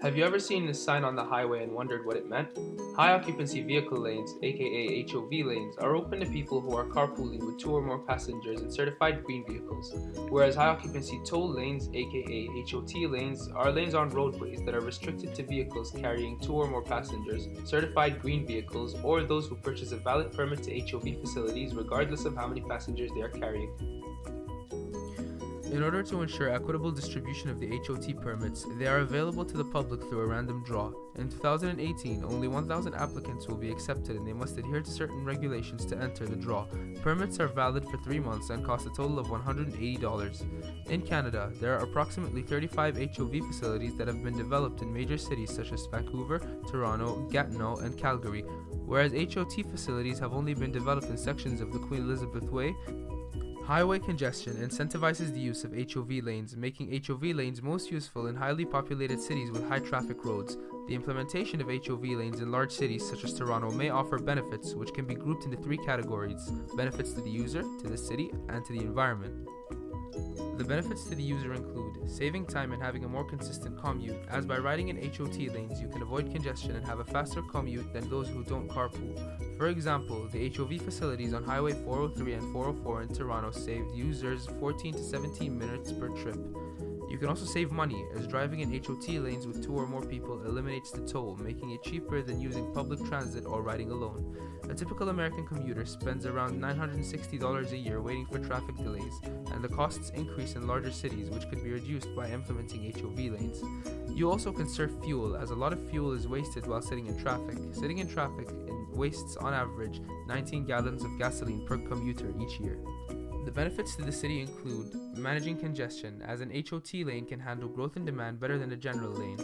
Have you ever seen this sign on the highway and wondered what it meant? High occupancy vehicle lanes, aka HOV lanes, are open to people who are carpooling with two or more passengers in certified green vehicles, whereas high occupancy toll lanes, aka HOT lanes, are lanes on roadways that are restricted to vehicles carrying two or more passengers, certified green vehicles, or those who purchase a valid permit to HOV facilities regardless of how many passengers they are carrying. In order to ensure equitable distribution of the HOT permits, they are available to the public through a random draw. In 2018, only 1,000 applicants will be accepted and they must adhere to certain regulations to enter the draw. Permits are valid for 3 months and cost a total of $180. In Canada, there are approximately 35 HOV facilities that have been developed in major cities such as Vancouver, Toronto, Gatineau, and Calgary, whereas HOT facilities have only been developed in sections of the Queen Elizabeth Way. Highway congestion incentivizes the use of HOV lanes, making HOV lanes most useful in highly populated cities with high traffic roads. The implementation of HOV lanes in large cities such as Toronto may offer benefits, which can be grouped into 3 categories: benefits to the user, to the city, and to the environment. The benefits to the user include saving time and having a more consistent commute, as by riding in HOT lanes you can avoid congestion and have a faster commute than those who don't carpool. For example, the HOV facilities on Highway 403 and 404 in Toronto saved users 14 to 17 minutes per trip. You can also save money, as driving in HOT lanes with 2 or more people eliminates the toll, making it cheaper than using public transit or riding alone. A typical American commuter spends around $960 a year waiting for traffic delays, and the costs increase in larger cities, which could be reduced by implementing HOV lanes. You also conserve fuel, as a lot of fuel is wasted while sitting in traffic. Sitting in traffic wastes on average 19 gallons of gasoline per commuter each year. The benefits to the city include managing congestion, as an HOT lane can handle growth in demand better than a general lane,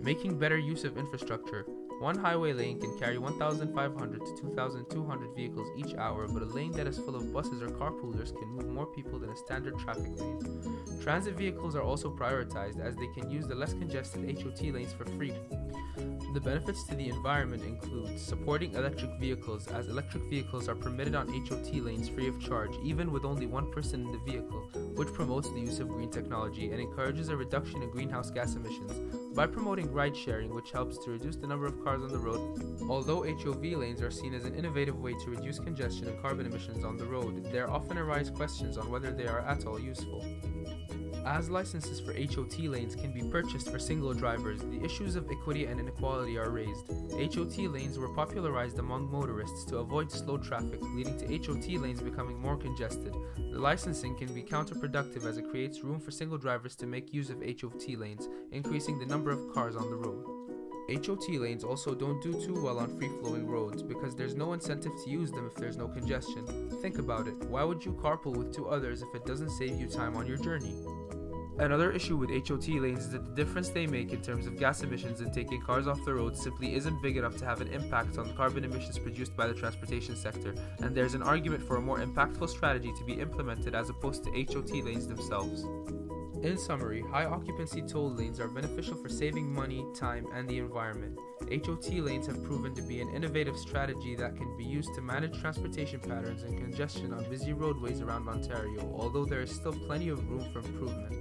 making better use of infrastructure. One highway lane can carry 1,500 to 2,200 vehicles each hour, but a lane that is full of buses or carpoolers can move more people than a standard traffic lane. Transit vehicles are also prioritized, as they can use the less congested HOT lanes for free. The benefits to the environment include supporting electric vehicles, as electric vehicles are permitted on HOT lanes free of charge, even with only one person in the vehicle, which promotes the use of green technology and encourages a reduction in greenhouse gas emissions. By promoting ride sharing, which helps to reduce the number of cars on the road. Although HOV lanes are seen as an innovative way to reduce congestion and carbon emissions on the road, there often arise questions on whether they are at all useful. As licenses for HOT lanes can be purchased for single drivers, the issues of equity and inequality are raised. HOT lanes were popularized among motorists to avoid slow traffic, leading to HOT lanes becoming more congested. The licensing can be counterproductive, as it creates room for single drivers to make use of HOT lanes, increasing the number of cars on the road. HOT lanes also don't do too well on free-flowing roads, because there's no incentive to use them if there's no congestion. Think about it, why would you carpool with 2 others if it doesn't save you time on your journey? Another issue with HOT lanes is that the difference they make in terms of gas emissions and taking cars off the road simply isn't big enough to have an impact on the carbon emissions produced by the transportation sector, and there's an argument for a more impactful strategy to be implemented as opposed to HOT lanes themselves. In summary, high occupancy toll lanes are beneficial for saving money, time, and the environment. HOT lanes have proven to be an innovative strategy that can be used to manage transportation patterns and congestion on busy roadways around Ontario, although there is still plenty of room for improvement.